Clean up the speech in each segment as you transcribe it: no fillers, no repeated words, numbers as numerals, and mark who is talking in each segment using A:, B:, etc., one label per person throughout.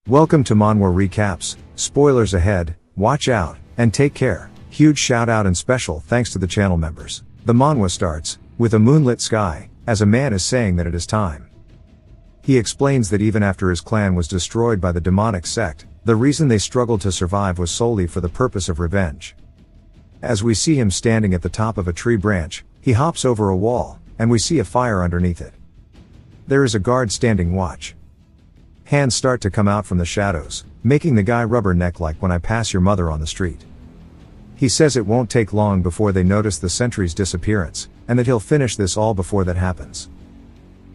A: Welcome to Manhwa Recaps, spoilers ahead, watch out, and take care. Huge shout out and special thanks to the channel members. The manhwa starts with a moonlit sky, as a man is saying that it is time. He explains that even after his clan was destroyed by the demonic sect, the reason they struggled to survive was solely for the purpose of revenge. As we see him standing at the top of a tree branch, he hops over a wall, and we see a fire underneath it. There is a guard standing watch. Hands start to come out from the shadows, making the guy rubberneck like when I pass your mother on the street. He says it won't take long before they notice the sentry's disappearance, and that he'll finish this all before that happens.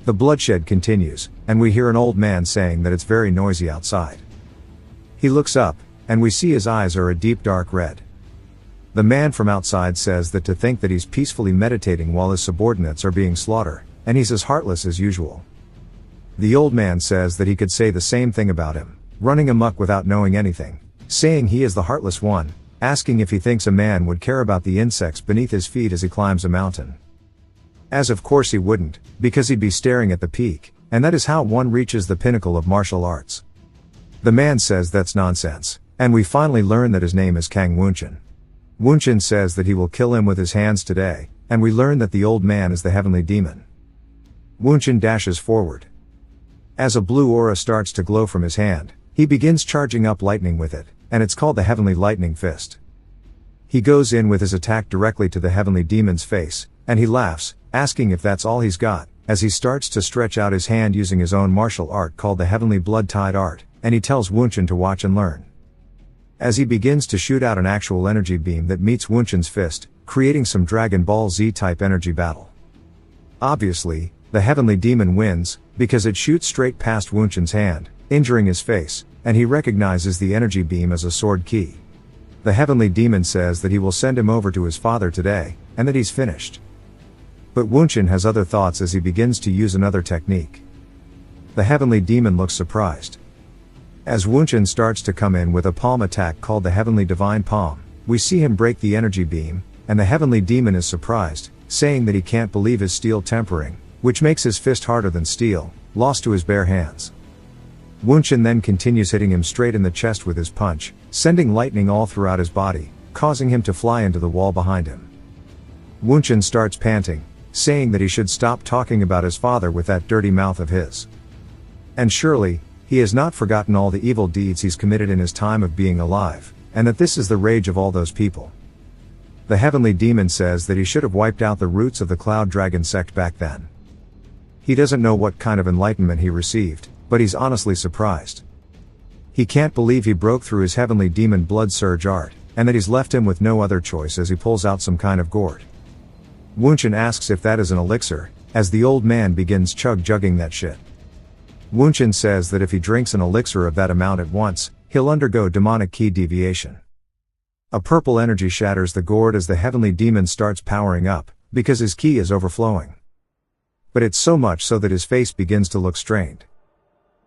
A: The bloodshed continues, and we hear an old man saying that it's very noisy outside. He looks up, and we see his eyes are a deep dark red. The man from outside says that to think that he's peacefully meditating while his subordinates are being slaughtered, and he's as heartless as usual. The old man says that he could say the same thing about him, running amok without knowing anything, saying he is the heartless one, asking if he thinks a man would care about the insects beneath his feet as he climbs a mountain. As of course he wouldn't, because he'd be staring at the peak, and that is how one reaches the pinnacle of martial arts. The man says that's nonsense, and we finally learn that his name is Kang Wunchin. Wunchin says that he will kill him with his hands today, and we learn that the old man is the heavenly demon. Wunchin dashes forward. As a blue aura starts to glow from his hand, he begins charging up lightning with it, and it's called the Heavenly Lightning Fist. He goes in with his attack directly to the heavenly demon's face, and he laughs, asking if that's all he's got, as he starts to stretch out his hand using his own martial art called the Heavenly Blood-Tide Art, and he tells Wunchin to watch and learn. As he begins to shoot out an actual energy beam that meets Wunchin's fist, creating some Dragon Ball Z type energy battle. Obviously, the heavenly demon wins, because it shoots straight past Wunchin's hand, injuring his face, and he recognizes the energy beam as a sword key. The heavenly demon says that he will send him over to his father today, and that he's finished. But Wunchin has other thoughts as he begins to use another technique. The heavenly demon looks surprised. As Wunchin starts to come in with a palm attack called the Heavenly Divine Palm, we see him break the energy beam, and the heavenly demon is surprised, saying that he can't believe his steel tempering, which makes his fist harder than steel, lost to his bare hands. Wunchin then continues hitting him straight in the chest with his punch, sending lightning all throughout his body, causing him to fly into the wall behind him. Wunchin starts panting, saying that he should stop talking about his father with that dirty mouth of his. And surely, he has not forgotten all the evil deeds he's committed in his time of being alive, and that this is the rage of all those people. The heavenly demon says that he should have wiped out the roots of the Cloud Dragon sect back then. He doesn't know what kind of enlightenment he received, but he's honestly surprised. He can't believe he broke through his heavenly demon blood surge art, and that he's left him with no other choice as he pulls out some kind of gourd. Wunchin asks if that is an elixir, as the old man begins chug-jugging that shit. Wunchin says that if he drinks an elixir of that amount at once, he'll undergo demonic ki deviation. A purple energy shatters the gourd as the heavenly demon starts powering up, because his ki is overflowing. But it's so much so that his face begins to look strained.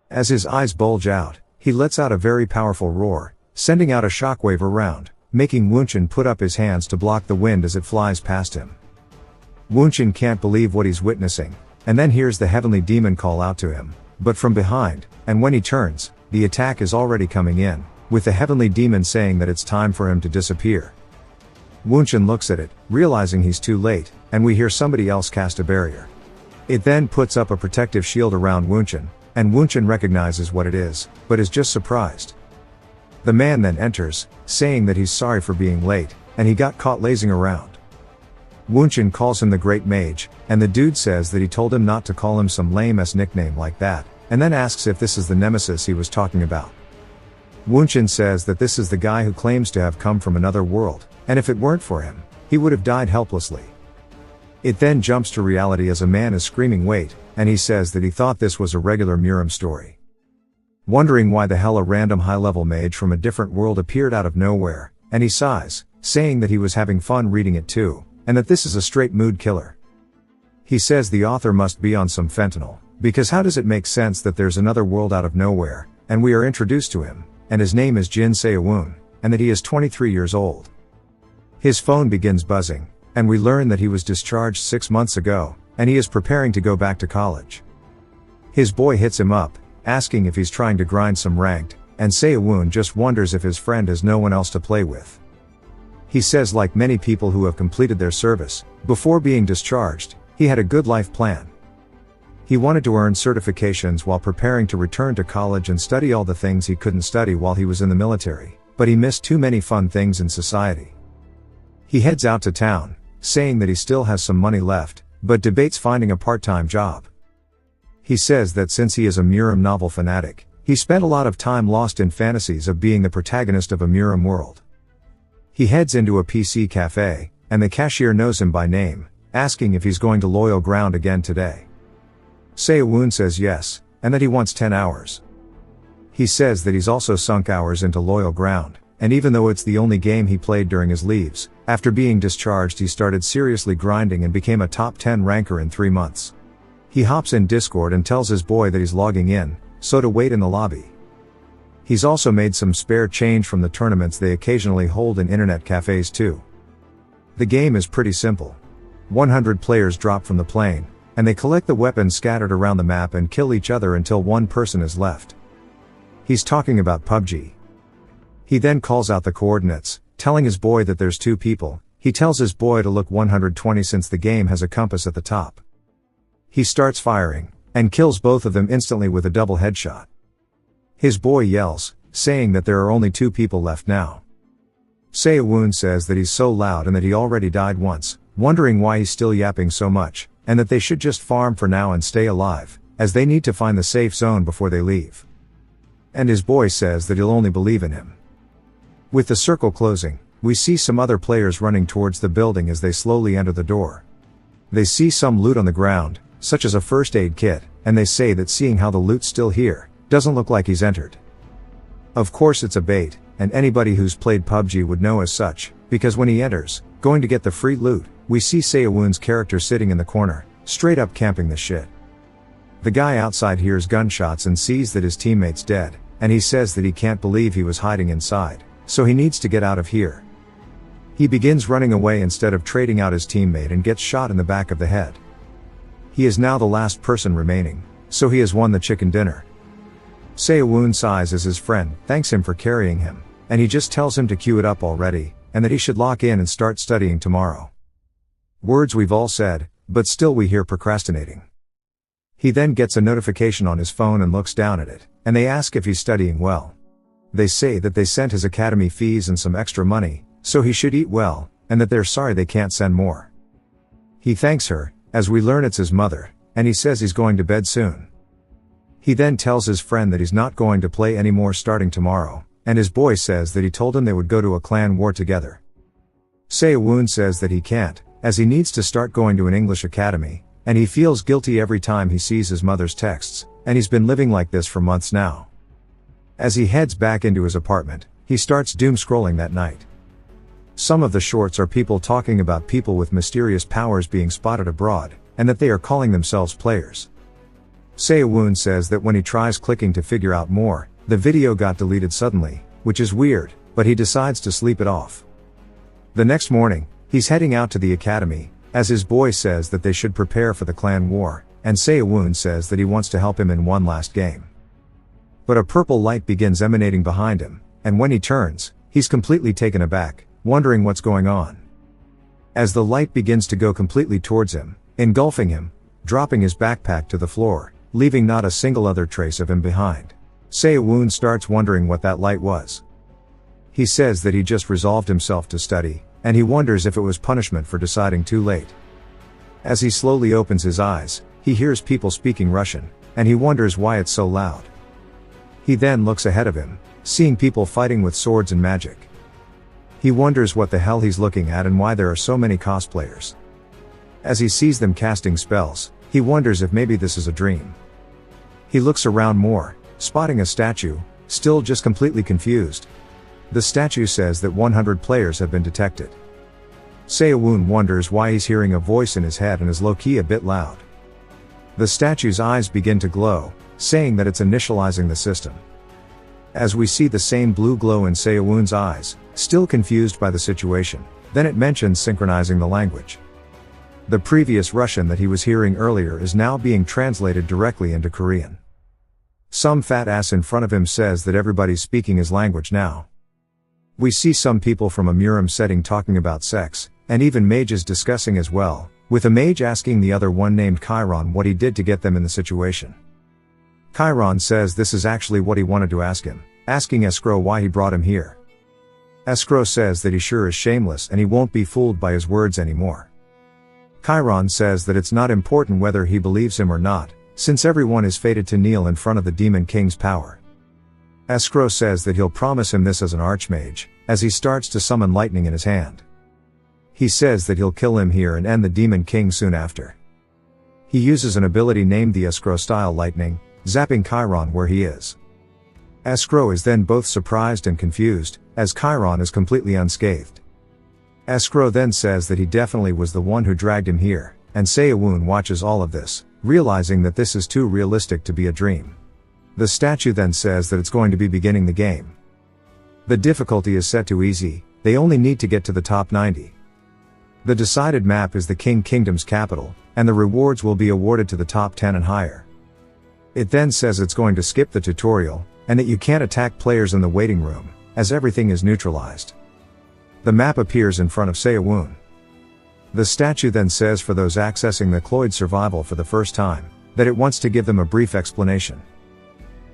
A: As his eyes bulge out, he lets out a very powerful roar, sending out a shockwave around, making Wunchin put up his hands to block the wind as it flies past him. Wunchin can't believe what he's witnessing, and then hears the heavenly demon call out to him, but from behind, and when he turns, the attack is already coming in, with the heavenly demon saying that it's time for him to disappear. Wunchin looks at it, realizing he's too late, and we hear somebody else cast a barrier. It then puts up a protective shield around Wunchin, and Wunchin recognizes what it is, but is just surprised. The man then enters, saying that he's sorry for being late, and he got caught lazing around. Wunchin calls him the Great Mage, and the dude says that he told him not to call him some lame-ass nickname like that, and then asks if this is the nemesis he was talking about. Wunchin says that this is the guy who claims to have come from another world, and if it weren't for him, he would have died helplessly. It then jumps to reality as a man is screaming wait, and he says that he thought this was a regular Muram story. Wondering why the hell a random high-level mage from a different world appeared out of nowhere, and he sighs, saying that he was having fun reading it too, and that this is a straight mood killer. He says the author must be on some fentanyl, because how does it make sense that there's another world out of nowhere, and we are introduced to him, and his name is Jin Seowon, and that he is 23 years old. His phone begins buzzing, and we learn that he was discharged 6 months ago, and he is preparing to go back to college. His boy hits him up, asking if he's trying to grind some ranked, and Seo-woon just wonders if his friend has no one else to play with. He says like many people who have completed their service, before being discharged, he had a good life plan. He wanted to earn certifications while preparing to return to college and study all the things he couldn't study while he was in the military, but he missed too many fun things in society. He heads out to town, saying that he still has some money left, but debates finding a part-time job. He says that since he is a Muram novel fanatic, he spent a lot of time lost in fantasies of being the protagonist of a Muram world. He heads into a PC cafe, and the cashier knows him by name, asking if he's going to Loyal Ground again today. Seo-woon says yes, and that he wants 10 hours. He says that he's also sunk hours into Loyal Ground, and even though it's the only game he played during his leaves, after being discharged he started seriously grinding and became a top 10 ranker in 3 months. He hops in Discord and tells his boy that he's logging in, so to wait in the lobby. He's also made some spare change from the tournaments they occasionally hold in internet cafes too. The game is pretty simple. 100 players drop from the plane, and they collect the weapons scattered around the map and kill each other until one person is left. He's talking about PUBG. He then calls out the coordinates, telling his boy that there's 2 people. He tells his boy to look 120 since the game has a compass at the top. He starts firing, and kills both of them instantly with a double headshot. His boy yells, saying that there are only 2 people left now. Seo-woon says that he's so loud and that he already died once, wondering why he's still yapping so much, and that they should just farm for now and stay alive, as they need to find the safe zone before they leave. And his boy says that he'll only believe in him. With the circle closing, we see some other players running towards the building as they slowly enter the door. They see some loot on the ground, such as a first aid kit, and they say that seeing how the loot's still here, doesn't look like he's entered. Of course it's a bait, and anybody who's played PUBG would know as such, because when he enters, going to get the free loot, we see Seo-woon's character sitting in the corner, straight up camping the shit. The guy outside hears gunshots and sees that his teammate's dead, and he says that he can't believe he was hiding inside, so he needs to get out of here. He begins running away instead of trading out his teammate and gets shot in the back of the head. He is now the last person remaining, so he has won the chicken dinner. Seo-woon sighs as his friend thanks him for carrying him, and he just tells him to queue it up already, and that he should lock in and start studying tomorrow. Words we've all said, but still we hear procrastinating. He then gets a notification on his phone and looks down at it, and they ask if he's studying well. They say that they sent his academy fees and some extra money, so he should eat well, and that they're sorry they can't send more. He thanks her, as we learn it's his mother, and he says he's going to bed soon. He then tells his friend that he's not going to play anymore starting tomorrow, and his boy says that he told him they would go to a clan war together. Seo-woon says that he can't, as he needs to start going to an English academy, and he feels guilty every time he sees his mother's texts, and he's been living like this for months now. As he heads back into his apartment, he starts doom scrolling that night. Some of the shorts are people talking about people with mysterious powers being spotted abroad, and that they are calling themselves players. Seo-woon says that when he tries clicking to figure out more, the video got deleted suddenly, which is weird, but he decides to sleep it off. The next morning, he's heading out to the academy, as his boy says that they should prepare for the clan war, and Seo-woon says that he wants to help him in one last game. But a purple light begins emanating behind him, and when he turns, he's completely taken aback, wondering what's going on. As the light begins to go completely towards him, engulfing him, dropping his backpack to the floor, leaving not a single other trace of him behind, Seo-woon starts wondering what that light was. He says that he just resolved himself to study, and he wonders if it was punishment for deciding too late. As he slowly opens his eyes, he hears people speaking Russian, and he wonders why it's so loud. He then looks ahead of him, seeing people fighting with swords and magic. He wonders what the hell he's looking at and why there are so many cosplayers. As he sees them casting spells, he wonders if maybe this is a dream. He looks around more, spotting a statue, still just completely confused. The statue says that 100 players have been detected. Seo-woon wonders why he's hearing a voice in his head and is low-key a bit loud. The statue's eyes begin to glow, saying that it's initializing the system. As we see the same blue glow in Seo-woon's eyes, still confused by the situation, then it mentions synchronizing the language. The previous Russian that he was hearing earlier is now being translated directly into Korean. Some fat ass in front of him says that everybody's speaking his language now. We see some people from a Murim setting talking about sex, and even mages discussing as well, with a mage asking the other one named Chiron what he did to get them in the situation. Chiron says this is actually what he wanted to ask him, asking Escrow why he brought him here. Escrow says that he sure is shameless and he won't be fooled by his words anymore. Chiron says that it's not important whether he believes him or not, since everyone is fated to kneel in front of the Demon King's power. Escrow says that he'll promise him this as an archmage, as he starts to summon lightning in his hand. He says that he'll kill him here and end the Demon King soon after. He uses an ability named the Escrow-style lightning, zapping Chiron where he is. Escrow is then both surprised and confused, as Chiron is completely unscathed. Escrow then says that he definitely was the one who dragged him here, and Seyawun watches all of this, realizing that this is too realistic to be a dream. The statue then says that it's going to be beginning the game. The difficulty is set to easy, they only need to get to the top 90. The decided map is the King Kingdom's capital, and the rewards will be awarded to the top 10 and higher. It then says it's going to skip the tutorial, and that you can't attack players in the waiting room, as everything is neutralized. The map appears in front of Seyawun. The statue then says for those accessing the Cloyd survival for the first time, that it wants to give them a brief explanation.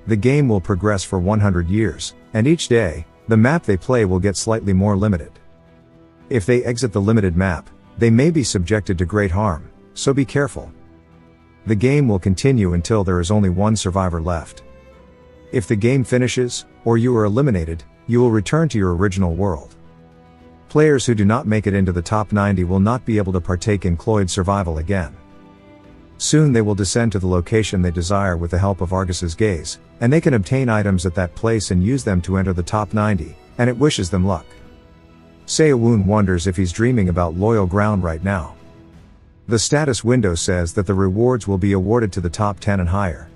A: The game will progress for 100 years, and each day, the map they play will get slightly more limited. If they exit the limited map, they may be subjected to great harm, so be careful. The game will continue until there is only one survivor left. If the game finishes, or you are eliminated, you will return to your original world. Players who do not make it into the top 90 will not be able to partake in Cloyd survival again. Soon they will descend to the location they desire with the help of Argus's gaze, and they can obtain items at that place and use them to enter the top 90, and it wishes them luck. Seyawun wonders if he's dreaming about loyal ground right now. The status window says that the rewards will be awarded to the top 10 and higher.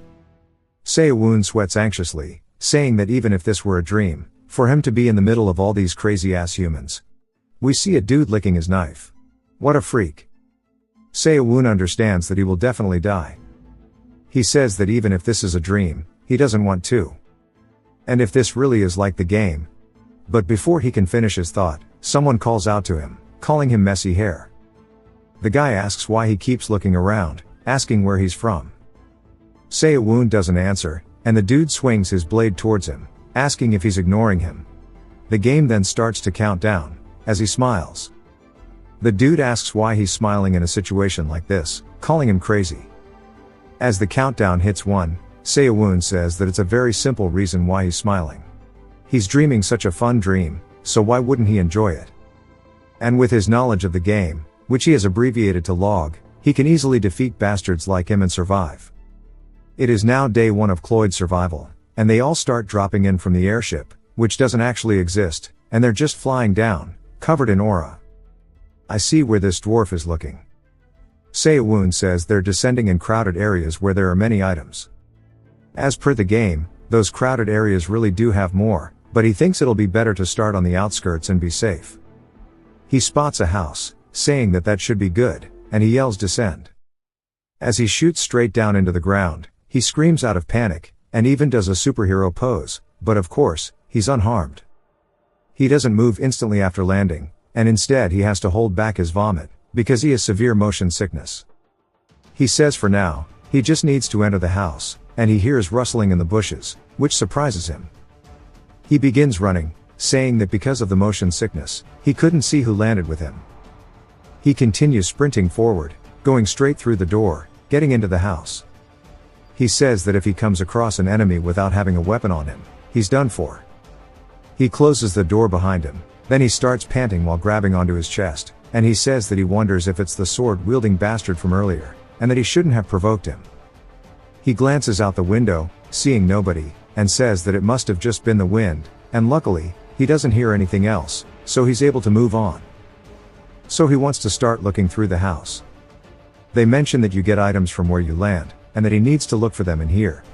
A: Seyawun sweats anxiously, saying that even if this were a dream, for him to be in the middle of all these crazy-ass humans. We see a dude licking his knife. What a freak. Seyawun understands that he will definitely die. He says that even if this is a dream, he doesn't want to. And if this really is like the game. But before he can finish his thought, someone calls out to him, calling him messy hair. The guy asks why he keeps looking around, asking where he's from. Seyawun doesn't answer, and the dude swings his blade towards him, asking if he's ignoring him. The game then starts to count down, as he smiles. The dude asks why he's smiling in a situation like this, calling him crazy. As the countdown hits 1, Seyawun says that it's a very simple reason why he's smiling. He's dreaming such a fun dream, so why wouldn't he enjoy it? And with his knowledge of the game, which he has abbreviated to log, he can easily defeat bastards like him and survive. It is now day 1 of Cloyd survival, and they all start dropping in from the airship, which doesn't actually exist, and they're just flying down, covered in aura. I see where this dwarf is looking. Seyawun says they're descending in crowded areas where there are many items. As per the game, those crowded areas really do have more, but he thinks it'll be better to start on the outskirts and be safe. He spots a house, saying that that should be good, and he yells descend. As he shoots straight down into the ground, he screams out of panic, and even does a superhero pose, but of course, he's unharmed. He doesn't move instantly after landing, and instead he has to hold back his vomit, because he has severe motion sickness. He says for now, he just needs to enter the house, and he hears rustling in the bushes, which surprises him. He begins running, saying that because of the motion sickness, he couldn't see who landed with him. He continues sprinting forward, going straight through the door, getting into the house. He says that if he comes across an enemy without having a weapon on him, he's done for. He closes the door behind him, then he starts panting while grabbing onto his chest, and he says that he wonders if it's the sword-wielding bastard from earlier, and that he shouldn't have provoked him. He glances out the window, seeing nobody, and says that it must have just been the wind, and luckily, he doesn't hear anything else, so he's able to move on. So he wants to start looking through the house. They mention that you get items from where you land, and that he needs to look for them in here.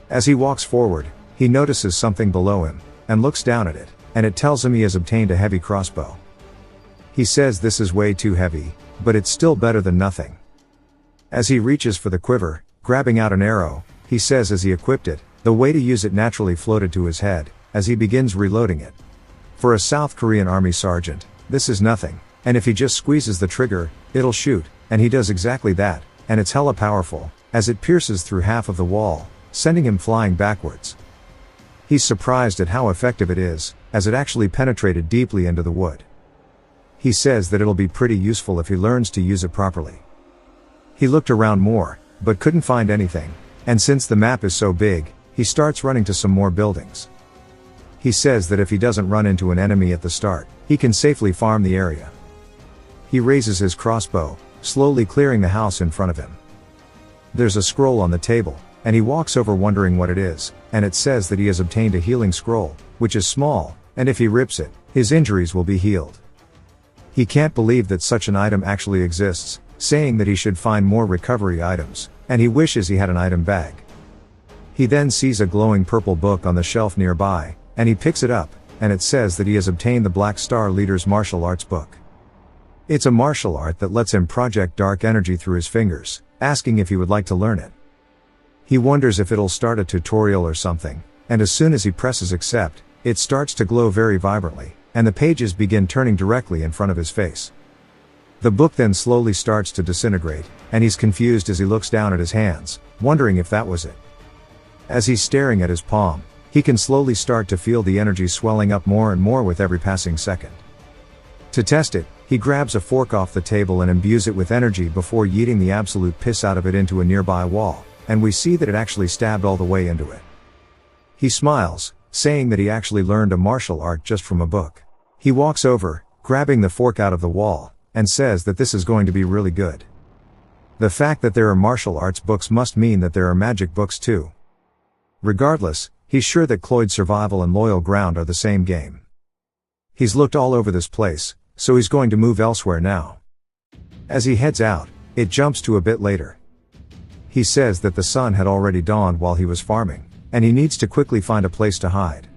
A: As he walks forward, he notices something below him, and looks down at it, and it tells him he has obtained a heavy crossbow. He says this is way too heavy, but it's still better than nothing. As he reaches for the quiver, grabbing out an arrow, he says as he equipped it, The way to use it naturally floated to his head, as he begins reloading it. For a South Korean army sergeant, this is nothing, and if he just squeezes the trigger, it'll shoot, and he does exactly that, and it's hella powerful, as it pierces through half of the wall, sending him flying backwards. He's surprised at how effective it is, as it actually penetrated deeply into the wood. He says that it'll be pretty useful if he learns to use it properly. He looked around more, but couldn't find anything, and since the map is so big, he starts running to some more buildings. He says that if he doesn't run into an enemy at the start, he can safely farm the area. He raises his crossbow, slowly clearing the house in front of him. There's a scroll on the table, and he walks over wondering what it is, and it says that he has obtained a healing scroll, which is small, and if he rips it, his injuries will be healed. He can't believe that such an item actually exists, saying that he should find more recovery items, and he wishes he had an item bag. He then sees a glowing purple book on the shelf nearby, and he picks it up, and it says that he has obtained the Black Star Leader's martial arts book. It's a martial art that lets him project dark energy through his fingers, asking if he would like to learn it. He wonders if it'll start a tutorial or something, and as soon as he presses accept, it starts to glow very vibrantly, and the pages begin turning directly in front of his face. The book then slowly starts to disintegrate, and he's confused as he looks down at his hands, wondering if that was it. As he's staring at his palm, he can slowly start to feel the energy swelling up more and more with every passing second. To test it, he grabs a fork off the table and imbues it with energy before yeeting the absolute piss out of it into a nearby wall, and we see that it actually stabbed all the way into it. He smiles, saying that he actually learned a martial art just from a book. He walks over, grabbing the fork out of the wall, and says that this is going to be really good. The fact that there are martial arts books must mean that there are magic books too. Regardless, he's sure that Cloyd's Survival and Loyal Ground are the same game. He's looked all over this place, so he's going to move elsewhere now. As he heads out, it jumps to a bit later. He says that the sun had already dawned while he was farming, and he needs to quickly find a place to hide.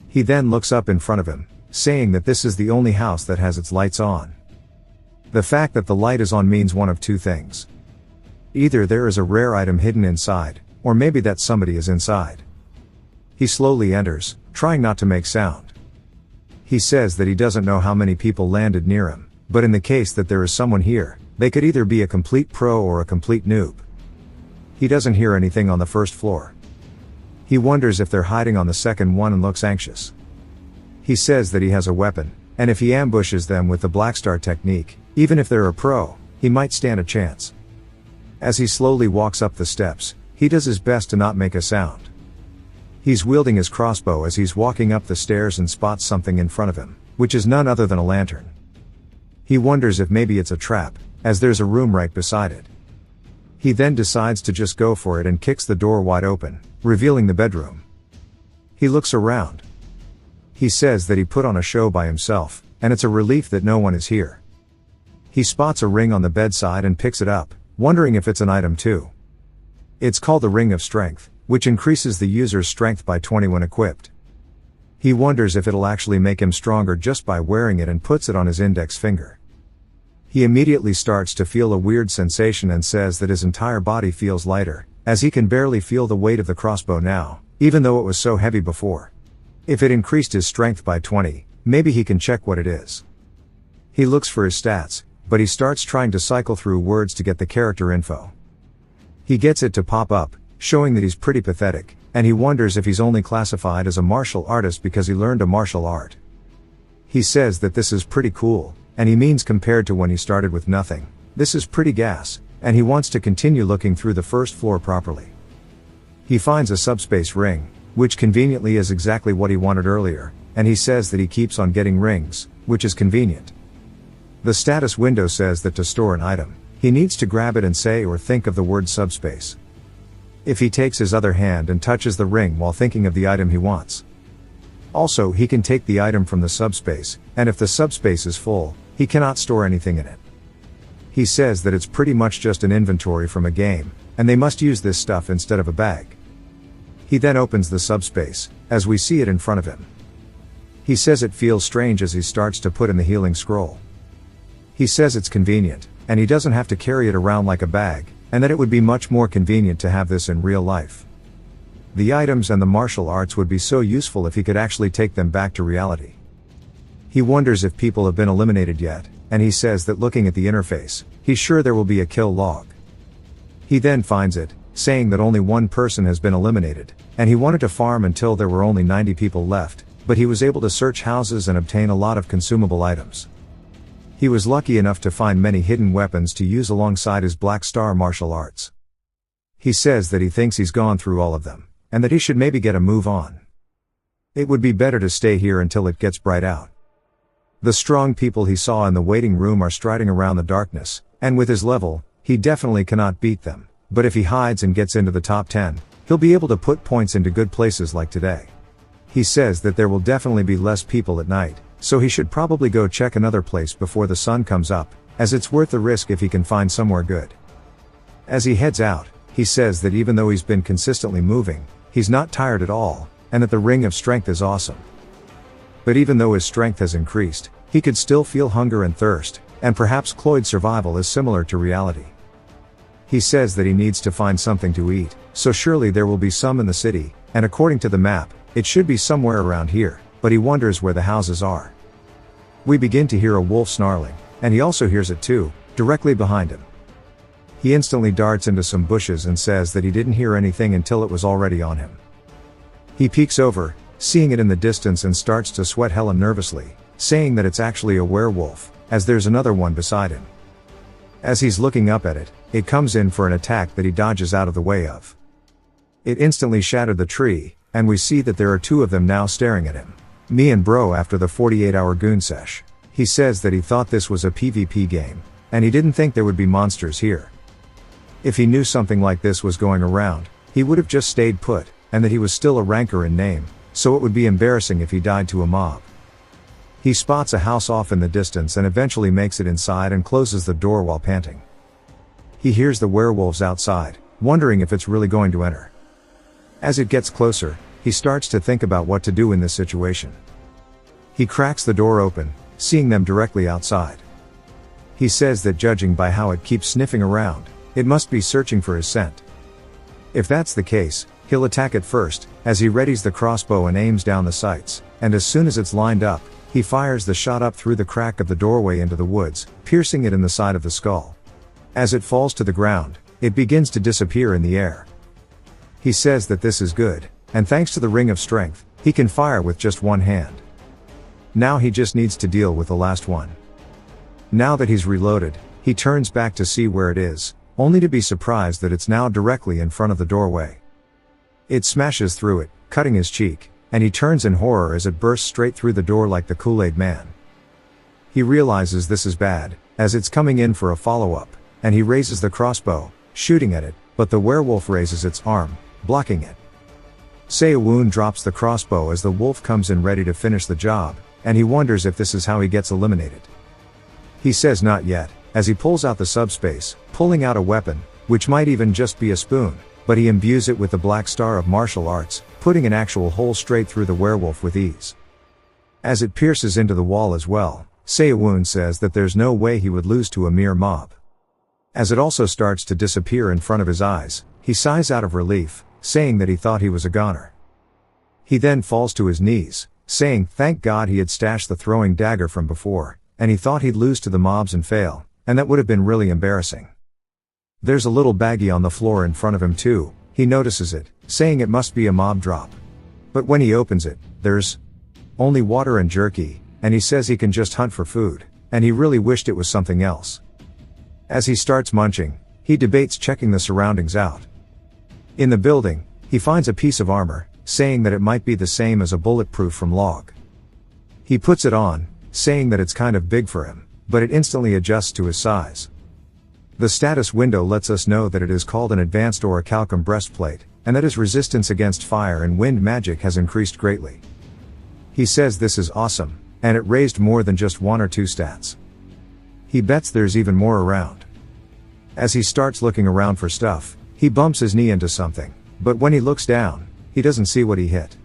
A: He then looks up in front of him, saying that this is the only house that has its lights on. The fact that the light is on means one of two things. Either there is a rare item hidden inside, or maybe that somebody is inside. He slowly enters, trying not to make sound. He says that he doesn't know how many people landed near him, but in the case that there is someone here, they could either be a complete pro or a complete noob. He doesn't hear anything on the first floor. He wonders if they're hiding on the second one and looks anxious. He says that he has a weapon, and if he ambushes them with the Black Star technique, even if they're a pro, he might stand a chance. As he slowly walks up the steps, he does his best to not make a sound. He's wielding his crossbow as he's walking up the stairs and spots something in front of him, which is none other than a lantern. He wonders if maybe it's a trap, as there's a room right beside it. He then decides to just go for it and kicks the door wide open, revealing the bedroom. He looks around. He says that he put on a show by himself, and it's a relief that no one is here. He spots a ring on the bedside and picks it up, wondering if it's an item too. It's called the Ring of Strength, which increases the user's strength by 20 when equipped. He wonders if it'll actually make him stronger just by wearing it and puts it on his index finger. He immediately starts to feel a weird sensation and says that his entire body feels lighter, as he can barely feel the weight of the crossbow now, even though it was so heavy before. If it increased his strength by 20, maybe he can check what it is. He looks for his stats, but he starts trying to cycle through words to get the character info. He gets it to pop up, showing that he's pretty pathetic, and he wonders if he's only classified as a martial artist because he learned a martial art. He says that this is pretty cool, and he means compared to when he started with nothing, this is pretty gas, and he wants to continue looking through the first floor properly. He finds a subspace ring, which conveniently is exactly what he wanted earlier, and he says that he keeps on getting rings, which is convenient. The status window says that to store an item, he needs to grab it and say or think of the word subspace. If he takes his other hand and touches the ring while thinking of the item he wants. Also, he can take the item from the subspace, and if the subspace is full, he cannot store anything in it. He says that it's pretty much just an inventory from a game, and they must use this stuff instead of a bag. He then opens the subspace, as we see it in front of him. He says it feels strange as he starts to put in the healing scroll. He says it's convenient, and he doesn't have to carry it around like a bag, and that it would be much more convenient to have this in real life. the items and the martial arts would be so useful if he could actually take them back to reality. He wonders if people have been eliminated yet, and he says that looking at the interface, he's sure there will be a kill log. He then finds it, saying that only one person has been eliminated, and he wanted to farm until there were only 90 people left, but he was able to search houses and obtain a lot of consumable items. He was lucky enough to find many hidden weapons to use alongside his Black Star martial arts. He says that he thinks he's gone through all of them, and that he should maybe get a move on. It would be better to stay here until it gets bright out. The strong people he saw in the waiting room are striding around the darkness, and with his level, he definitely cannot beat them, but if he hides and gets into the top 10, he'll be able to put points into good places like today. He says that there will definitely be less people at night, so he should probably go check another place before the sun comes up, as it's worth the risk if he can find somewhere good. As he heads out, he says that even though he's been consistently moving, he's not tired at all, and that the ring of strength is awesome. But even though his strength has increased, he could still feel hunger and thirst, and perhaps Cloyd's survival is similar to reality. He says that he needs to find something to eat, so surely there will be some in the city, and according to the map, it should be somewhere around here, but he wonders where the houses are. We begin to hear a wolf snarling, and he also hears it too, directly behind him. He instantly darts into some bushes and says that he didn't hear anything until it was already on him. He peeks over, seeing it in the distance, and starts to sweat hella nervously, saying that it's actually a werewolf, as there's another one beside him. As he's looking up at it, it comes in for an attack that he dodges out of the way of. It instantly shattered the tree, and we see that there are two of them now staring at him. Me and bro after the 48-hour goon sesh. He says that he thought this was a PvP game, and he didn't think there would be monsters here. If he knew something like this was going around, he would have just stayed put, and that he was still a ranker in name, so it would be embarrassing if he died to a mob. He spots a house off in the distance and eventually makes it inside and closes the door while panting. He hears the werewolves outside, wondering if it's really going to enter. As it gets closer, he starts to think about what to do in this situation. He cracks the door open, seeing them directly outside. He says that judging by how it keeps sniffing around, it must be searching for his scent. If that's the case, he'll attack it first, as he readies the crossbow and aims down the sights, and as soon as it's lined up, he fires the shot up through the crack of the doorway into the woods, piercing it in the side of the skull. As it falls to the ground, it begins to disappear in the air. He says that this is good, and thanks to the ring of strength, he can fire with just one hand. Now he just needs to deal with the last one. Now that he's reloaded, he turns back to see where it is, only to be surprised that it's now directly in front of the doorway. It smashes through it, cutting his cheek, and he turns in horror as it bursts straight through the door like the Kool-Aid Man. He realizes this is bad, as it's coming in for a follow-up, and he raises the crossbow, shooting at it, but the werewolf raises its arm, blocking it. Seo-woon drops the crossbow as the wolf comes in ready to finish the job, and he wonders if this is how he gets eliminated. He says not yet, as he pulls out the subspace, pulling out a weapon, which might even just be a spoon, but he imbues it with the Black Star of martial arts, putting an actual hole straight through the werewolf with ease. As it pierces into the wall as well, Seo-woon says that there's no way he would lose to a mere mob. As it also starts to disappear in front of his eyes, he sighs out of relief, saying that he thought he was a goner. He then falls to his knees, saying thank God he had stashed the throwing dagger from before, and he thought he'd lose to the mobs and fail, and that would have been really embarrassing. There's a little baggie on the floor in front of him too. He notices it, saying it must be a mob drop. But when he opens it, there's only water and jerky, and he says he can just hunt for food, and he really wished it was something else. As he starts munching, he debates checking the surroundings out. In the building, he finds a piece of armor, saying that it might be the same as a bulletproof from Log. He puts it on, saying that it's kind of big for him, but it instantly adjusts to his size. The status window lets us know that it is called an advanced orichalcum breastplate, and that his resistance against fire and wind magic has increased greatly. He says this is awesome, and it raised more than just 1 or 2 stats. He bets there's even more around. As he starts looking around for stuff, he bumps his knee into something, but when he looks down, he doesn't see what he hit.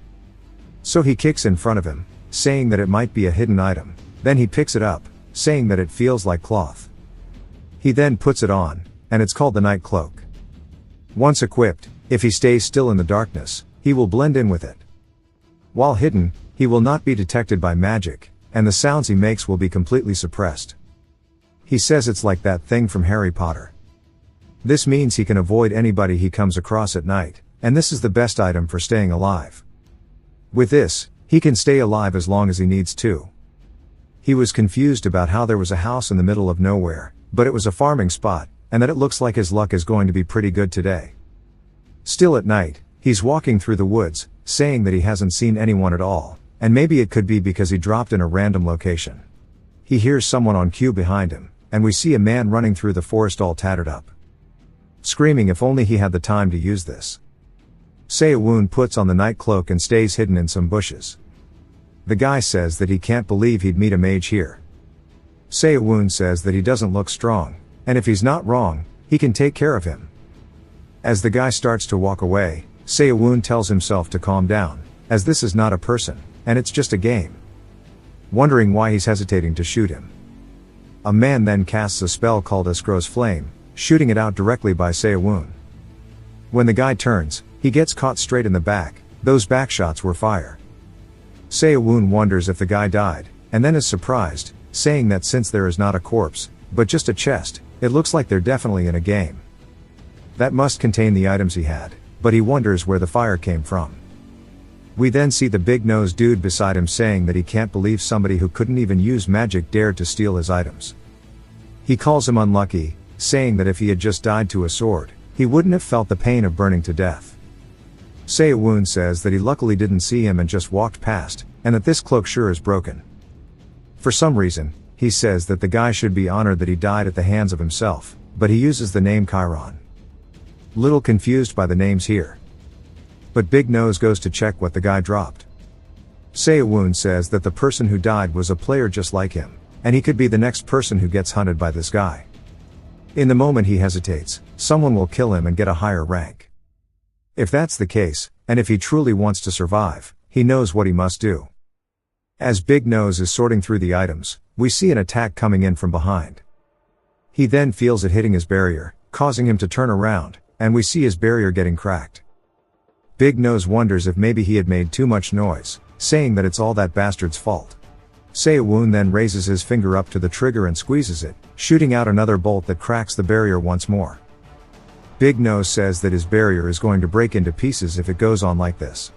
A: So he kicks in front of him, saying that it might be a hidden item, then he picks it up, saying that it feels like cloth. He then puts it on, and it's called the night cloak. Once equipped, if he stays still in the darkness, he will blend in with it. While hidden, he will not be detected by magic, and the sounds he makes will be completely suppressed. He says it's like that thing from Harry Potter. This means he can avoid anybody he comes across at night, and this is the best item for staying alive. With this, he can stay alive as long as he needs to. He was confused about how there was a house in the middle of nowhere, but it was a farming spot, and that it looks like his luck is going to be pretty good today. Still at night, he's walking through the woods, saying that he hasn't seen anyone at all, and maybe it could be because he dropped in a random location. He hears someone on cue behind him, and we see a man running through the forest all tattered up, screaming if only he had the time to use this. Seo-woon puts on the night cloak and stays hidden in some bushes. The guy says that he can't believe he'd meet a mage here. Seo-woon says that he doesn't look strong, and if he's not wrong, he can take care of him. As the guy starts to walk away, Seo-woon tells himself to calm down, as this is not a person, and it's just a game. Wondering why he's hesitating to shoot him. A man then casts a spell called Escrow's Flame, shooting it out directly by Seo-woon. When the guy turns, he gets caught straight in the back. Those back shots were fire. Seo-woon wonders if the guy died, and then is surprised, saying that since there is not a corpse, but just a chest, it looks like they're definitely in a game. That must contain the items he had, but he wonders where the fire came from. We then see the big-nosed dude beside him saying that he can't believe somebody who couldn't even use magic dared to steal his items. He calls him unlucky, saying that if he had just died to a sword, he wouldn't have felt the pain of burning to death. Seo-woon says that he luckily didn't see him and just walked past, and that this cloak sure is broken. For some reason, he says that the guy should be honored that he died at the hands of himself, but he uses the name Chiron. Little confused by the names here. But Big Nose goes to check what the guy dropped. Seo-woon says that the person who died was a player just like him, and he could be the next person who gets hunted by this guy. In the moment he hesitates, someone will kill him and get a higher rank. If that's the case, and if he truly wants to survive, he knows what he must do. As Big Nose is sorting through the items, we see an attack coming in from behind. He then feels it hitting his barrier, causing him to turn around, and we see his barrier getting cracked. Big Nose wonders if maybe he had made too much noise, saying that it's all that bastard's fault. Seo-woon then raises his finger up to the trigger and squeezes it, shooting out another bolt that cracks the barrier once more. Big Nose says that his barrier is going to break into pieces if it goes on like this.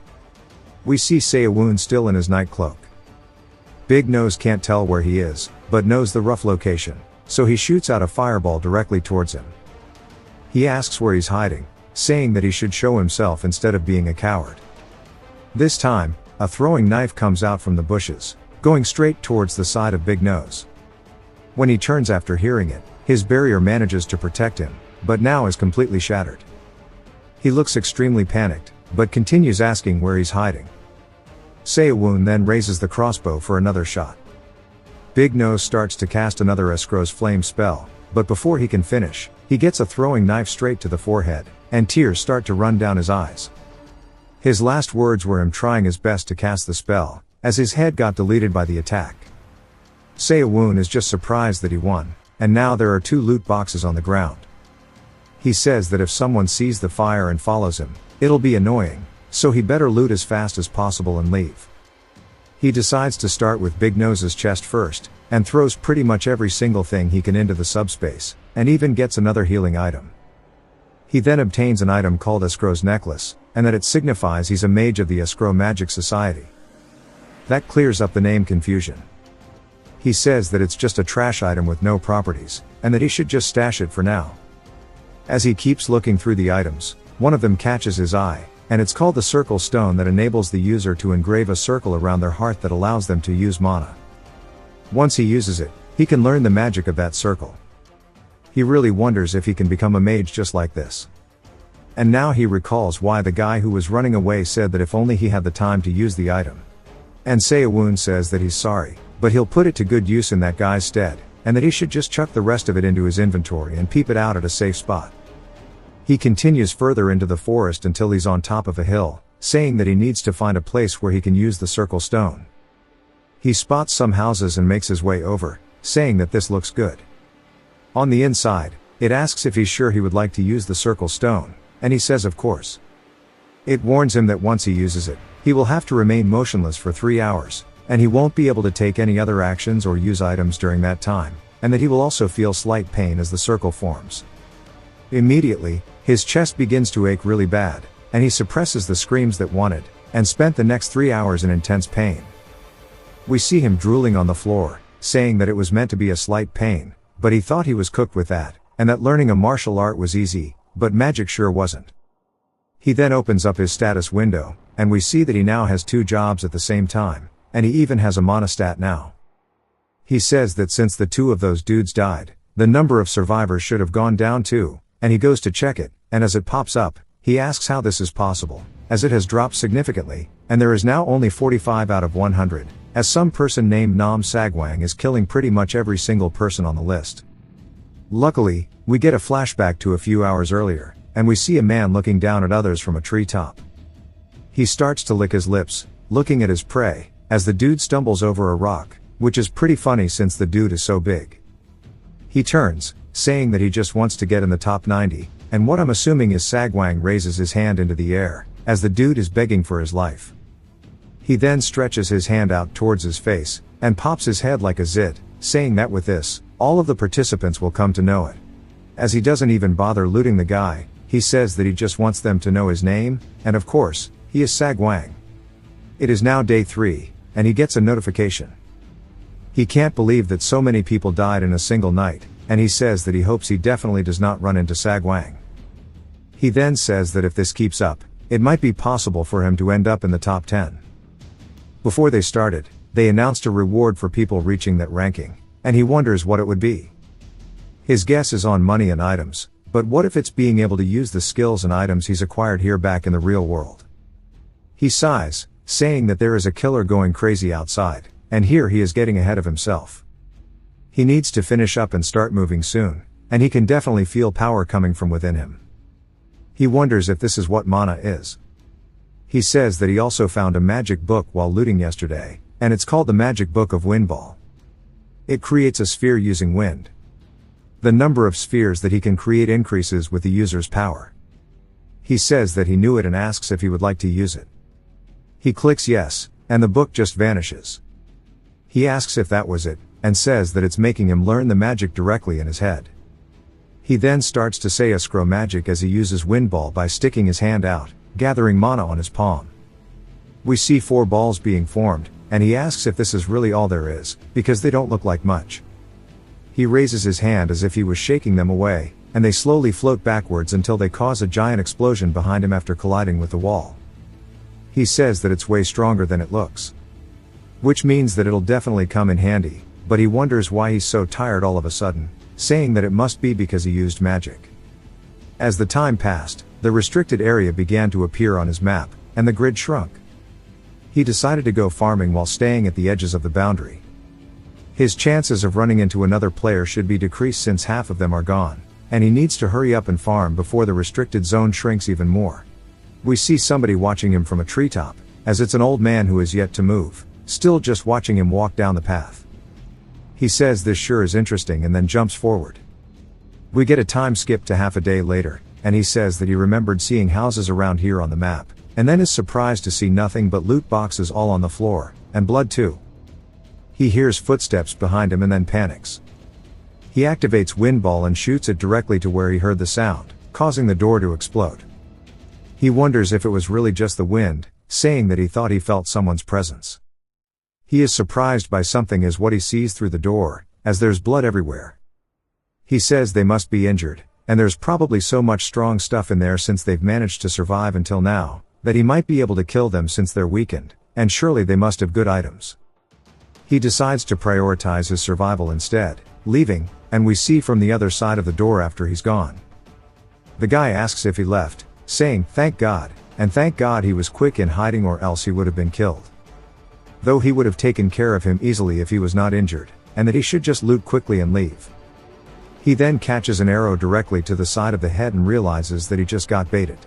A: We see Seo-woon still in his night cloak. Big Nose can't tell where he is, but knows the rough location, so he shoots out a fireball directly towards him. He asks where he's hiding, saying that he should show himself instead of being a coward. This time, a throwing knife comes out from the bushes, going straight towards the side of Big Nose. When he turns after hearing it, his barrier manages to protect him, but now is completely shattered. He looks extremely panicked, but continues asking where he's hiding. Seo-woon then raises the crossbow for another shot. Big Nose starts to cast another Escrow's Flame spell, but before he can finish, he gets a throwing knife straight to the forehead, and tears start to run down his eyes. His last words were him trying his best to cast the spell, as his head got deleted by the attack. Seo-woon is just surprised that he won, and now there are 2 loot boxes on the ground. He says that if someone sees the fire and follows him, it'll be annoying, so he better loot as fast as possible and leave. He decides to start with Big Nose's chest first, and throws pretty much every single thing he can into the subspace, and even gets another healing item. He then obtains an item called Escrow's Necklace, and that it signifies he's a mage of the Escrow Magic Society. That clears up the name confusion. He says that it's just a trash item with no properties, and that he should just stash it for now. As he keeps looking through the items, one of them catches his eye, and it's called the Circle Stone that enables the user to engrave a circle around their heart that allows them to use mana. Once he uses it, he can learn the magic of that circle. He really wonders if he can become a mage just like this. And now he recalls why the guy who was running away said that if only he had the time to use the item. And Seo-woon says that he's sorry, but he'll put it to good use in that guy's stead, and that he should just chuck the rest of it into his inventory and peep it out at a safe spot. He continues further into the forest until he's on top of a hill, saying that he needs to find a place where he can use the Circle Stone. He spots some houses and makes his way over, saying that this looks good. On the inside, it asks if he's sure he would like to use the Circle Stone, and he says of course. It warns him that once he uses it, he will have to remain motionless for 3 hours, and he won't be able to take any other actions or use items during that time, and that he will also feel slight pain as the circle forms. Immediately, his chest begins to ache really bad, and he suppresses the screams that wanted, and spent the next 3 hours in intense pain. We see him drooling on the floor, saying that it was meant to be a slight pain, but he thought he was cooked with that, and that learning a martial art was easy, but magic sure wasn't. He then opens up his status window, and we see that he now has 2 jobs at the same time, and he even has a monostat now. He says that since the 2 of those dudes died, the number of survivors should have gone down too, and he goes to check it, and as it pops up, he asks how this is possible, as it has dropped significantly, and there is now only 45 out of 100, as some person named Nam Sagwang is killing pretty much every single person on the list. Luckily, we get a flashback to a few hours earlier, and we see a man looking down at others from a treetop. He starts to lick his lips, looking at his prey, as the dude stumbles over a rock, which is pretty funny since the dude is so big. He turns, saying that he just wants to get in the top 90, and what I'm assuming is Sagwang raises his hand into the air, as the dude is begging for his life. He then stretches his hand out towards his face, and pops his head like a zit, saying that with this, all of the participants will come to know it. As he doesn't even bother looting the guy, he says that he just wants them to know his name, and of course, he is Sagwang. It is now day 3, and he gets a notification. He can't believe that so many people died in a single night, and he says that he hopes he definitely does not run into Sagwang. He then says that if this keeps up, it might be possible for him to end up in the top 10. Before they started, they announced a reward for people reaching that ranking, and he wonders what it would be. His guess is on money and items, but what if it's being able to use the skills and items he's acquired here back in the real world? He sighs, saying that there is a killer going crazy outside, and here he is getting ahead of himself. He needs to finish up and start moving soon, and he can definitely feel power coming from within him. He wonders if this is what mana is. He says that he also found a magic book while looting yesterday, and it's called the Magic Book of Windball. It creates a sphere using wind. The number of spheres that he can create increases with the user's power. He says that he knew it and asks if he would like to use it. He clicks yes, and the book just vanishes. He asks if that was it, and says that it's making him learn the magic directly in his head. He then starts to say escrow magic as he uses Windball by sticking his hand out, gathering mana on his palm. We see 4 balls being formed, and he asks if this is really all there is, because they don't look like much. He raises his hand as if he was shaking them away, and they slowly float backwards until they cause a giant explosion behind him after colliding with the wall. He says that it's way stronger than it looks. Which means that it'll definitely come in handy, but he wonders why he's so tired all of a sudden, saying that it must be because he used magic. As the time passed, the restricted area began to appear on his map, and the grid shrunk. He decided to go farming while staying at the edges of the boundary. His chances of running into another player should be decreased since half of them are gone, and he needs to hurry up and farm before the restricted zone shrinks even more. We see somebody watching him from a treetop, as it's an old man who is yet to move, still just watching him walk down the path. He says this sure is interesting and then jumps forward. We get a time skip to half a day later, and he says that he remembered seeing houses around here on the map, and then is surprised to see nothing but loot boxes all on the floor, and blood too. He hears footsteps behind him and then panics. He activates Windball and shoots it directly to where he heard the sound, causing the door to explode. He wonders if it was really just the wind, saying that he thought he felt someone's presence. He is surprised by something as what he sees through the door, as there's blood everywhere. He says they must be injured, and there's probably so much strong stuff in there since they've managed to survive until now, that he might be able to kill them since they're weakened, and surely they must have good items. He decides to prioritize his survival instead, leaving, and we see from the other side of the door after he's gone. The guy asks if he left, saying, "Thank God, and thank God he was quick in hiding or else he would have been killed. Though he would have taken care of him easily if he was not injured, and that he should just loot quickly and leave." He then catches an arrow directly to the side of the head and realizes that he just got baited.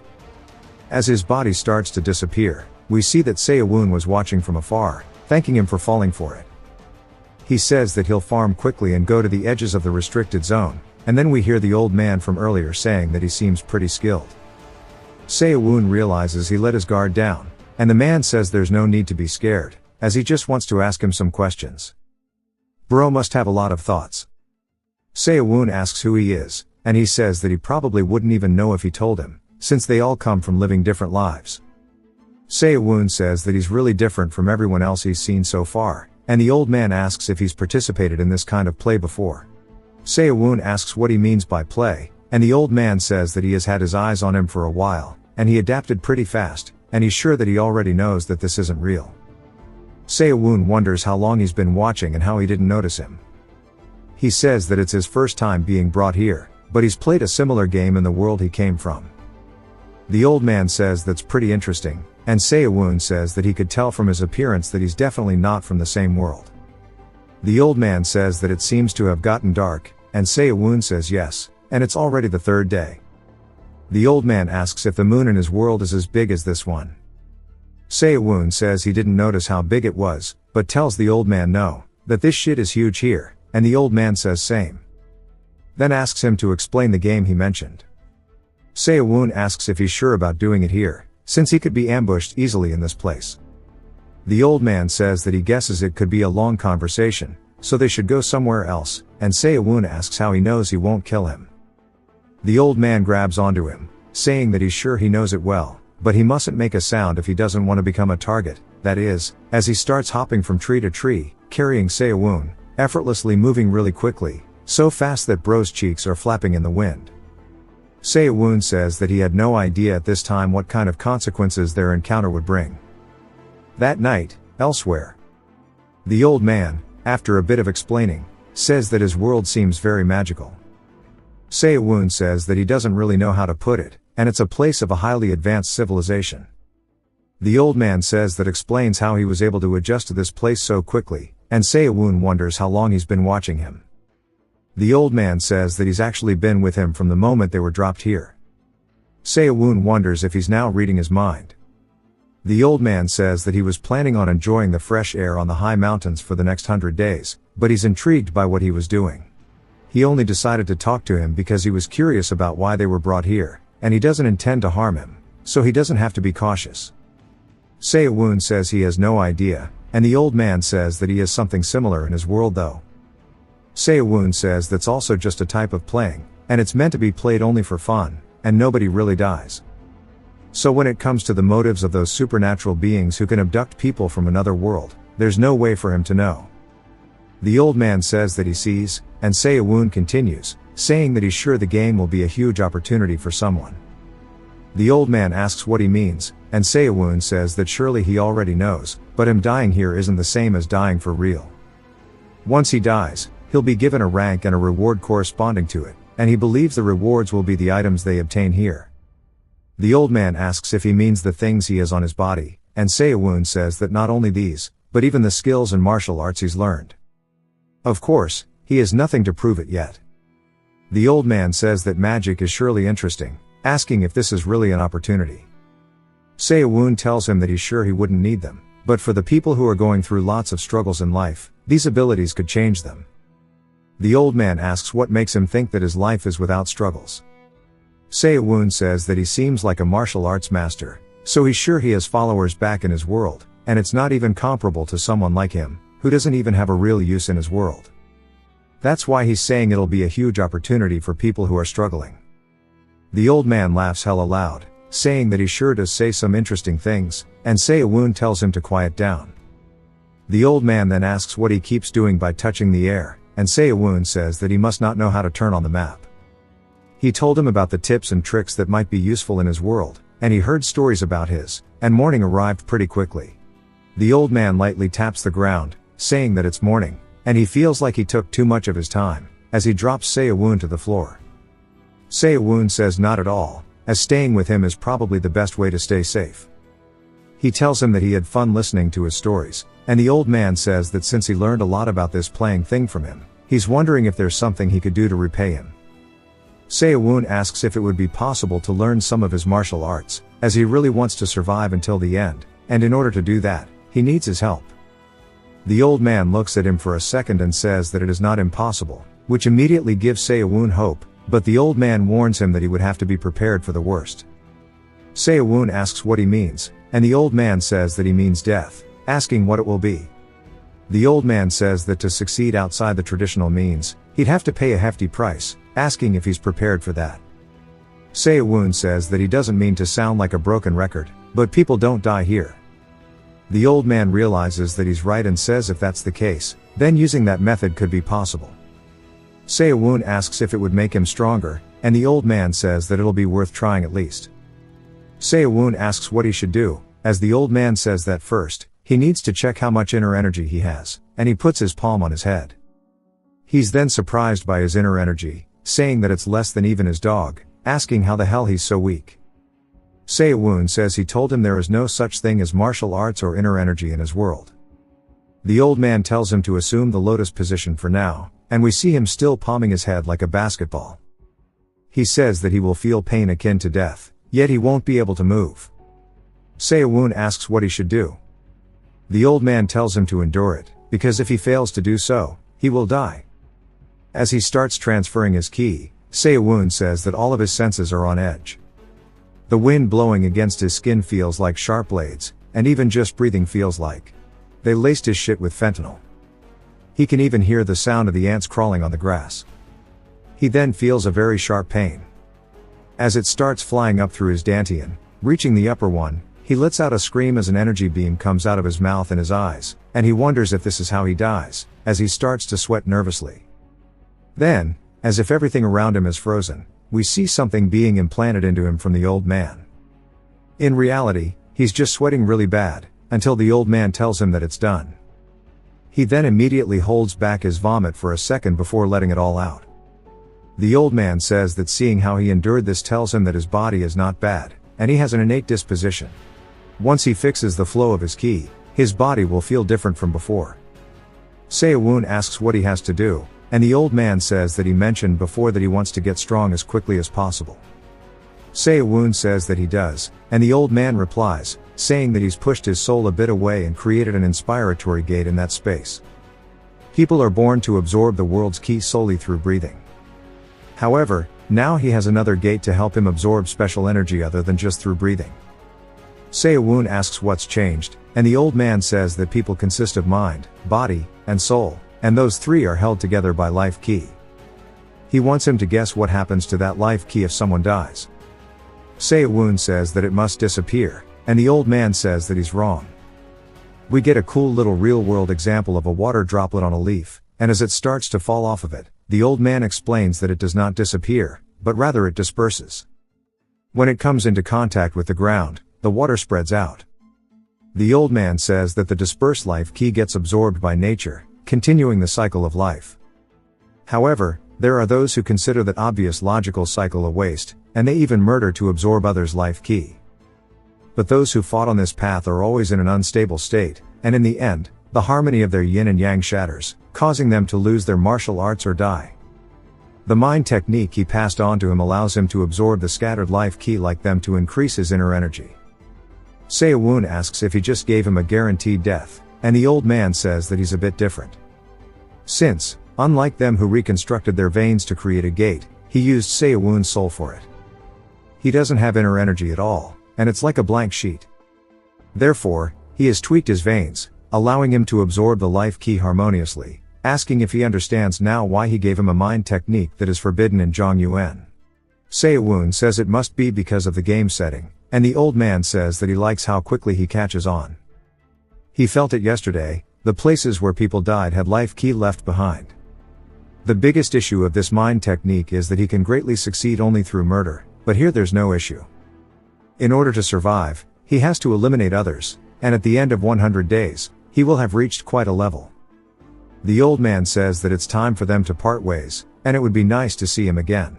A: As his body starts to disappear, we see that Seowon was watching from afar, thanking him for falling for it. He says that he'll farm quickly and go to the edges of the restricted zone, and then we hear the old man from earlier saying that he seems pretty skilled. Se-woon realizes he let his guard down, and the man says there's no need to be scared, as he just wants to ask him some questions. Bro must have a lot of thoughts. Se-woon asks who he is, and he says that he probably wouldn't even know if he told him, since they all come from living different lives. Se-woon says that he's really different from everyone else he's seen so far, and the old man asks if he's participated in this kind of play before. Se-woon asks what he means by play, and the old man says that he has had his eyes on him for a while, and he adapted pretty fast, and he's sure that he already knows that this isn't real. Se-woon wonders how long he's been watching and how he didn't notice him. He says that it's his first time being brought here, but he's played a similar game in the world he came from. The old man says that's pretty interesting, and Se-woon says that he could tell from his appearance that he's definitely not from the same world. The old man says that it seems to have gotten dark, and Se-woon says yes, and it's already the third day. The old man asks if the moon in his world is as big as this one. Se-woon says he didn't notice how big it was, but tells the old man no, that this shit is huge here, and the old man says same. Then asks him to explain the game he mentioned. Se-woon asks if he's sure about doing it here, since he could be ambushed easily in this place. The old man says that he guesses it could be a long conversation, so they should go somewhere else, and Se-woon asks how he knows he won't kill him. The old man grabs onto him, saying that he's sure he knows it well, but he mustn't make a sound if he doesn't want to become a target, that is, as he starts hopping from tree to tree, carrying Se-woon, effortlessly moving really quickly, so fast that bro's cheeks are flapping in the wind. Se-woon says that he had no idea at this time what kind of consequences their encounter would bring. That night, elsewhere. The old man, after a bit of explaining, says that his world seems very magical. Se-woon says that he doesn't really know how to put it, and it's a place of a highly advanced civilization. The old man says that explains how he was able to adjust to this place so quickly, and Se-woon wonders how long he's been watching him. The old man says that he's actually been with him from the moment they were dropped here. Se-woon wonders if he's now reading his mind. The old man says that he was planning on enjoying the fresh air on the high mountains for the next 100 days, but he's intrigued by what he was doing. He only decided to talk to him because he was curious about why they were brought here, and he doesn't intend to harm him, so he doesn't have to be cautious. Se-woon says he has no idea, and the old man says that he has something similar in his world though. Se-woon says that's also just a type of playing, and it's meant to be played only for fun, and nobody really dies. So when it comes to the motives of those supernatural beings who can abduct people from another world, there's no way for him to know. The old man says that he sees, and Se-woon continues, saying that he's sure the game will be a huge opportunity for someone. The old man asks what he means, and Se-woon says that surely he already knows, but him dying here isn't the same as dying for real. Once he dies, he'll be given a rank and a reward corresponding to it, and he believes the rewards will be the items they obtain here. The old man asks if he means the things he has on his body, and Se-woon says that not only these, but even the skills and martial arts he's learned. Of course, he has nothing to prove it yet. The old man says that magic is surely interesting, asking if this is really an opportunity. Se-woon tells him that he's sure he wouldn't need them, but for the people who are going through lots of struggles in life, these abilities could change them. The old man asks what makes him think that his life is without struggles. Se-woon says that he seems like a martial arts master, so he's sure he has followers back in his world, and it's not even comparable to someone like him, who doesn't even have a real use in his world. That's why he's saying it'll be a huge opportunity for people who are struggling. The old man laughs hella loud, saying that he sure does say some interesting things, and Se-woon tells him to quiet down. The old man then asks what he keeps doing by touching the air, and Se-woon says that he must not know how to turn on the map. He told him about the tips and tricks that might be useful in his world, and he heard stories about his, and morning arrived pretty quickly. The old man lightly taps the ground, saying that it's morning, and he feels like he took too much of his time, as he drops Se-woon to the floor. Se-woon says not at all, as staying with him is probably the best way to stay safe. He tells him that he had fun listening to his stories, and the old man says that since he learned a lot about this playing thing from him, he's wondering if there's something he could do to repay him. Se-woon asks if it would be possible to learn some of his martial arts, as he really wants to survive until the end, and in order to do that, he needs his help. The old man looks at him for a second and says that it is not impossible, which immediately gives Se-woon hope, but the old man warns him that he would have to be prepared for the worst. Seo-woon asks what he means, and the old man says that he means death, asking what it will be. The old man says that to succeed outside the traditional means, he'd have to pay a hefty price, asking if he's prepared for that. Seo-woon says that he doesn't mean to sound like a broken record, but people don't die here. The old man realizes that he's right and says if that's the case, then using that method could be possible. Seo-woon asks if it would make him stronger, and the old man says that it'll be worth trying at least. Seo-woon asks what he should do, as the old man says that first, he needs to check how much inner energy he has, and he puts his palm on his head. He's then surprised by his inner energy, saying that it's less than even his dog, asking how the hell he's so weak. Seo-woon says he told him there is no such thing as martial arts or inner energy in his world. The old man tells him to assume the lotus position for now, and we see him still palming his head like a basketball. He says that he will feel pain akin to death, yet he won't be able to move. Seo-woon asks what he should do. The old man tells him to endure it, because if he fails to do so, he will die. As he starts transferring his ki, Seo-woon says that all of his senses are on edge. The wind blowing against his skin feels like sharp blades, and even just breathing feels like they laced his shit with fentanyl. He can even hear the sound of the ants crawling on the grass. He then feels a very sharp pain. As it starts flying up through his dantian, reaching the upper one, he lets out a scream as an energy beam comes out of his mouth and his eyes, and he wonders if this is how he dies, as he starts to sweat nervously. Then, as if everything around him is frozen, we see something being implanted into him from the old man. In reality, he's just sweating really bad, until the old man tells him that it's done. He then immediately holds back his vomit for a second before letting it all out. The old man says that seeing how he endured this tells him that his body is not bad, and he has an innate disposition. Once he fixes the flow of his ki, his body will feel different from before. Seo-woon asks what he has to do, and the old man says that he mentioned before that he wants to get strong as quickly as possible. Seo-woon says that he does, and the old man replies, saying that he's pushed his soul a bit away and created an inspiratory gate in that space. People are born to absorb the world's ki solely through breathing. However, now he has another gate to help him absorb special energy other than just through breathing. Seo-woon asks what's changed, and the old man says that people consist of mind, body, and soul, and those three are held together by life ki. He wants him to guess what happens to that life ki if someone dies. Seo-woon says that it must disappear, and the old man says that he's wrong. We get a cool little real-world example of a water droplet on a leaf, and as it starts to fall off of it, the old man explains that it does not disappear, but rather it disperses. When it comes into contact with the ground, the water spreads out. The old man says that the dispersed life ki gets absorbed by nature, continuing the cycle of life. However, there are those who consider that obvious logical cycle a waste, and they even murder to absorb others' life ki. But those who fought on this path are always in an unstable state, and in the end, the harmony of their yin and yang shatters, causing them to lose their martial arts or die. The mind technique he passed on to him allows him to absorb the scattered life ki like them to increase his inner energy. Seo-woon asks if he just gave him a guaranteed death, and the old man says that he's a bit different. Since, unlike them who reconstructed their veins to create a gate, he used Seo-woon's soul for it. He doesn't have inner energy at all, and it's like a blank sheet. Therefore, he has tweaked his veins, allowing him to absorb the life ki harmoniously, asking if he understands now why he gave him a mind technique that is forbidden in Zhongyuan. Seo-woon says it must be because of the game setting, and the old man says that he likes how quickly he catches on. He felt it yesterday, the places where people died had life ki left behind. The biggest issue of this mind technique is that he can greatly succeed only through murder, but here there's no issue. In order to survive, he has to eliminate others, and at the end of 100 days, he will have reached quite a level. The old man says that it's time for them to part ways, and it would be nice to see him again.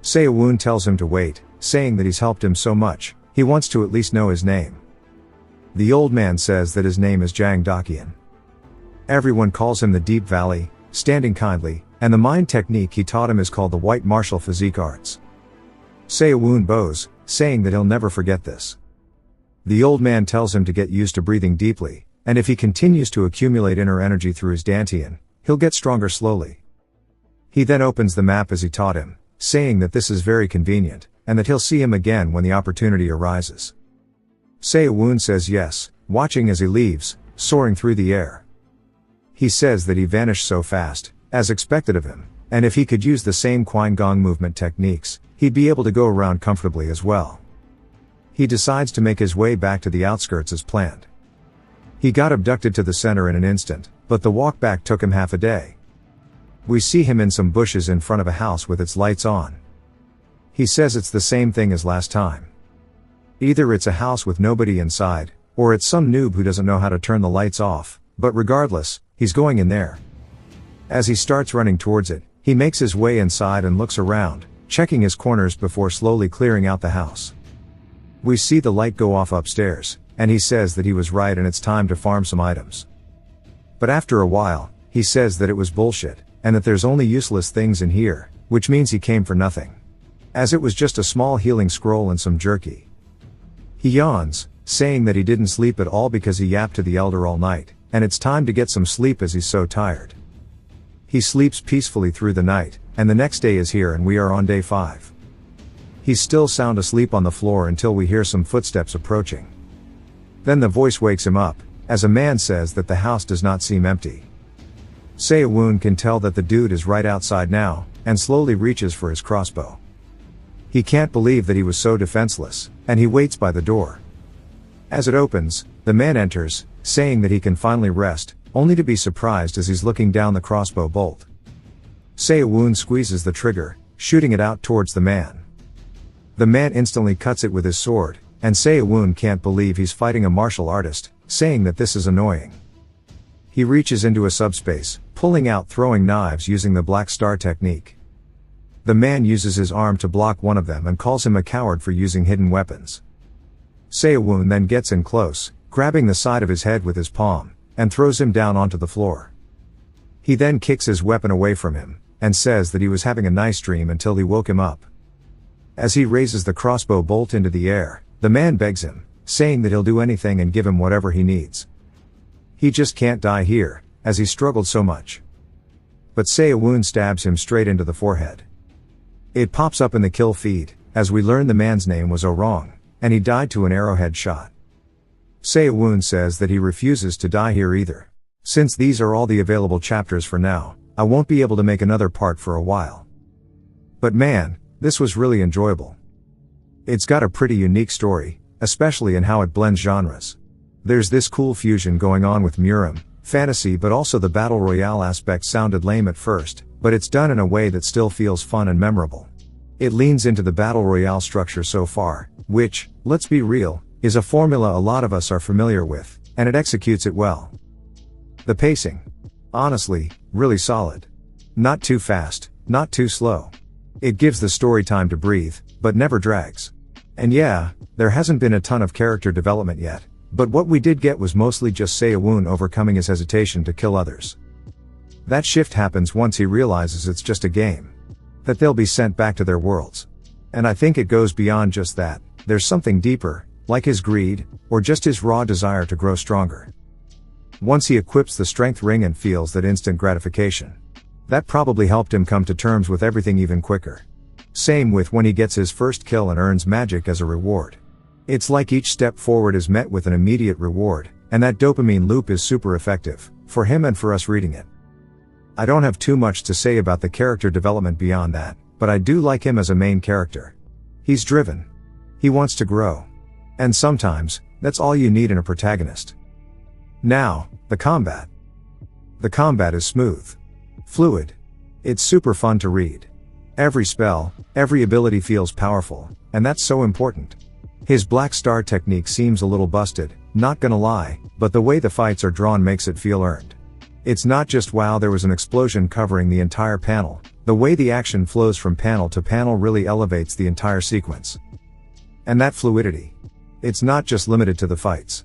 A: Seo-woon tells him to wait, saying that he's helped him so much, he wants to at least know his name. The old man says that his name is Jang Dakian. Everyone calls him the Deep Valley, standing kindly, and the mind technique he taught him is called the White Martial Physique Arts. Seo-woon bows, saying that he'll never forget this. The old man tells him to get used to breathing deeply, and if he continues to accumulate inner energy through his dantian, he'll get stronger slowly. He then opens the map as he taught him, saying that this is very convenient, and that he'll see him again when the opportunity arises. Seo-woon says yes, watching as he leaves, soaring through the air. He says that he vanished so fast, as expected of him, and if he could use the same Quine-gong movement techniques, he'd be able to go around comfortably as well. He decides to make his way back to the outskirts as planned. He got abducted to the center in an instant, but the walk back took him half a day. We see him in some bushes in front of a house with its lights on. He says it's the same thing as last time. Either it's a house with nobody inside, or it's some noob who doesn't know how to turn the lights off, but regardless, he's going in there. As he starts running towards it, he makes his way inside and looks around, checking his corners before slowly clearing out the house. We see the light go off upstairs, and he says that he was right and it's time to farm some items. But after a while, he says that it was bullshit, and that there's only useless things in here, which means he came for nothing. As it was just a small healing scroll and some jerky. He yawns, saying that he didn't sleep at all because he yapped to the elder all night, and it's time to get some sleep as he's so tired. He sleeps peacefully through the night, and the next day is here and we are on day 5. He's still sound asleep on the floor until we hear some footsteps approaching. Then the voice wakes him up, as a man says that the house does not seem empty. Seo-woon can tell that the dude is right outside now, and slowly reaches for his crossbow. He can't believe that he was so defenseless, and he waits by the door. As it opens, the man enters, saying that he can finally rest, only to be surprised as he's looking down the crossbow bolt. Seo-woon squeezes the trigger, shooting it out towards the man. The man instantly cuts it with his sword, and Seo-woon can't believe he's fighting a martial artist, saying that this is annoying. He reaches into a subspace, pulling out throwing knives using the Black Star technique. The man uses his arm to block one of them and calls him a coward for using hidden weapons. Seo-woon then gets in close, grabbing the side of his head with his palm, and throws him down onto the floor. He then kicks his weapon away from him, and says that he was having a nice dream until he woke him up. As he raises the crossbow bolt into the air, the man begs him, saying that he'll do anything and give him whatever he needs. He just can't die here, as he struggled so much. But Seo-woon stabs him straight into the forehead. It pops up in the kill feed, as we learn the man's name was Orong, and he died to an arrowhead shot. Seo-woon says that he refuses to die here either. Since these are all the available chapters for now, I won't be able to make another part for a while. But man, this was really enjoyable. It's got a pretty unique story, especially in how it blends genres. There's this cool fusion going on with Muram, fantasy, but also the battle royale aspect sounded lame at first, but it's done in a way that still feels fun and memorable. It leans into the battle royale structure so far, which, let's be real, is a formula a lot of us are familiar with, and it executes it well. The pacing. Honestly, really solid. Not too fast, not too slow. It gives the story time to breathe, but never drags. And yeah, there hasn't been a ton of character development yet, but what we did get was mostly just Seo-woon overcoming his hesitation to kill others. That shift happens once he realizes it's just a game. That they'll be sent back to their worlds. And I think it goes beyond just that, there's something deeper, like his greed, or just his raw desire to grow stronger. Once he equips the strength ring and feels that instant gratification. That probably helped him come to terms with everything even quicker. Same with when he gets his first kill and earns magic as a reward. It's like each step forward is met with an immediate reward, and that dopamine loop is super effective, for him and for us reading it. I don't have too much to say about the character development beyond that, but I do like him as a main character. He's driven. He wants to grow. And sometimes, that's all you need in a protagonist. Now, the combat. The combat is smooth. Fluid. It's super fun to read. Every spell, every ability feels powerful, and that's so important. His Black Star technique seems a little busted, not gonna lie, but the way the fights are drawn makes it feel earned. It's not just wow there was an explosion covering the entire panel, the way the action flows from panel to panel really elevates the entire sequence. And that fluidity. It's not just limited to the fights.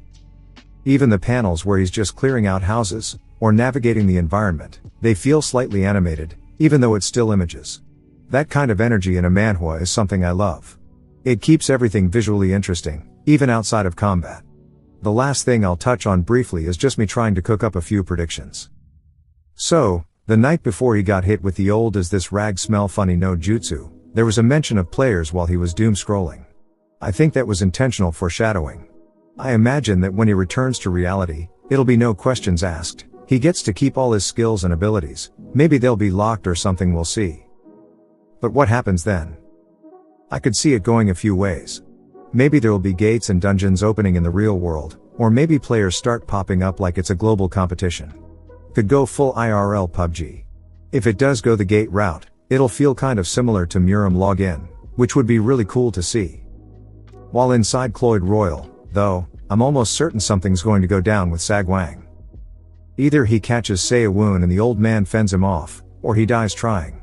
A: Even the panels where he's just clearing out houses, or navigating the environment, they feel slightly animated, even though it's still images. That kind of energy in a manhwa is something I love. It keeps everything visually interesting, even outside of combat. The last thing I'll touch on briefly is just me trying to cook up a few predictions. So, the night before he got hit with the old "does this rag smell funny" no jutsu, There was a mention of players while he was doom scrolling. I think that was intentional foreshadowing. I imagine that when he returns to reality, it'll be no questions asked. He gets to keep all his skills and abilities. Maybe they'll be locked or something, we'll see. But what happens then? I could see it going a few ways. Maybe there will be gates and dungeons opening in the real world, or maybe players start popping up like it's a global competition. Could go full IRL PUBG. If it does go the gate route, it'll feel kind of similar to Muram Login, which would be really cool to see. While inside Cloyd Royale, though, I'm almost certain something's going to go down with Sagwang. Either he catches Saewoon and the old man fends him off, or he dies trying.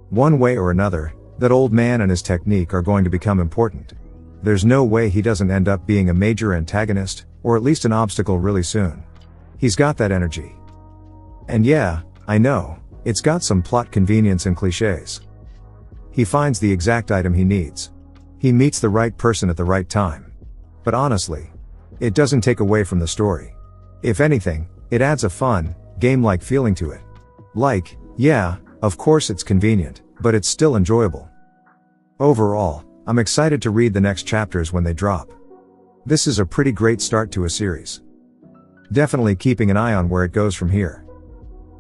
A: One way or another, that old man and his technique are going to become important. There's no way he doesn't end up being a major antagonist, or at least an obstacle really soon. He's got that energy. And yeah, I know, it's got some plot convenience and cliches. He finds the exact item he needs. He meets the right person at the right time. But honestly, it doesn't take away from the story. If anything, it adds a fun, game-like feeling to it. Like, yeah, of course it's convenient, but it's still enjoyable. Overall, I'm excited to read the next chapters when they drop. This is a pretty great start to a series. Definitely keeping an eye on where it goes from here.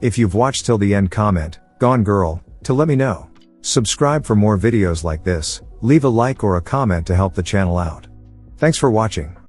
A: If you've watched till the end, comment, "Gone Girl," to let me know. Subscribe for more videos like this, leave a like or a comment to help the channel out. Thanks for watching.